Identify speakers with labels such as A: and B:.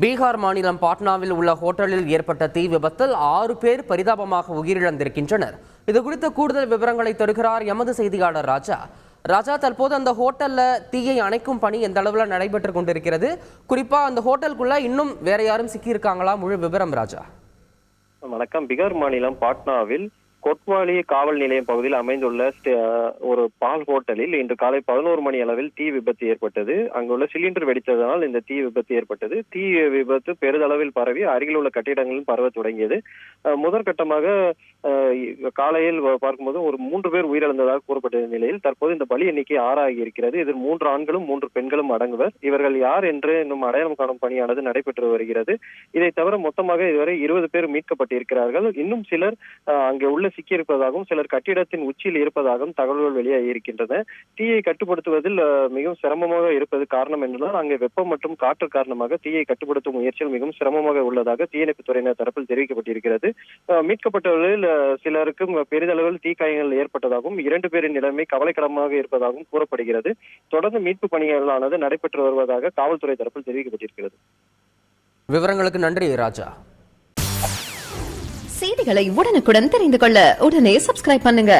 A: பீகார் மாநிலம் பாட்னாவில் உள்ள ஹோட்டலில் ஏற்பட்ட தீ விபத்தில் 6 பேர் பரிதாபமாக உயிரிழந்திருக்கின்றனர். இது குறித்த கூடுதல் விவரங்களை தருகிறார் எமது செய்தியாளர் ராஜா. ராஜா, தற்போது அந்த ஹோட்டல்ல தீயை அணைக்கும் பணி எந்த அளவில் நடைபெற்று கொண்டிருக்கிறது? குறிப்பா அந்த ஹோட்டலுக்குள்ள இன்னும் வேற யாரும் சிக்கியிருக்காங்களா? முழு விவரம் ராஜா.
B: வணக்கம். பீகார் மாநிலம் பாட்னாவில் கொட்வாலி காவல் நிலையம் பகுதியில் அமைந்துள்ள ஒரு பால் ஹோட்டலில் இன்று காலை 11 மணி அளவில் தீ விபத்து ஏற்பட்டது. அங்குள்ள சிலிண்டர் வெடித்ததனால் இந்த தீ விபத்து ஏற்பட்டது. தீ விபத்து பெரிதளவில் பரவி அருகில் உள்ள கட்டிடங்களில் பரவ தொடங்கியது. முதற்கட்டமாக காலையில் பார்க்கும்போது ஒரு 3 பேர் உயிரிழந்ததாக கூறப்பட்ட நிலையில் தற்போது இந்த பலி எண்ணிக்கை 6 ஆகி இருக்கிறது. இதில் 3 ஆண்களும் 3 பெண்களும் அடங்குவர். இவர்கள் யார் என்று இன்னும் அடையாளம் காணும் பணியானது நடைபெற்று வருகிறது. இதை தவிர மொத்தமாக இதுவரை 20 பேர் மீட்கப்பட்டிருக்கிறார்கள். இன்னும் சிலர் அங்கே உள்ள சிக்கியிருப்பதாகவும் சிலர் கட்டிடத்தின் உச்சியில் இருப்பதாகவும் தகவல்கள் வெளியாகி இருக்கின்றன. தீயை கட்டுப்படுத்துவதில் மிகவும் சிரமமாக இருப்பது காரணம் என்றால் அங்கே வெப்பம் மற்றும் காற்று காரணமாக தீயை கட்டுப்படுத்தும் முயற்சியில் மிகவும் சிரமமாக உள்ளதாக தீயணைப்பு துறையினர் தரப்பில் தெரிவிக்கப்பட்டிருக்கிறது. மீட்கப்பட்டவர்களில் சிலருக்கும் பெரிதளவில் தீக்காயங்கள் ஏற்பட்டதாகவும் 2 பேரின் நிலைமை கவலைக்கிடமாக இருப்பதாகவும் கூறப்படுகிறது. தொடர்ந்து மீட்பு பணிகளானது நடைபெற்று வருவதாக காவல்துறை தரப்பில் தெரிவிக்கப்பட்டிருக்கிறது.
A: விவரங்களுக்கு நன்றி ராஜா.
C: செய்திகளை உடனுக்குடன் தெரிந்து கொள்ள உடனே சப்ஸ்கிரைப் பண்ணுங்க.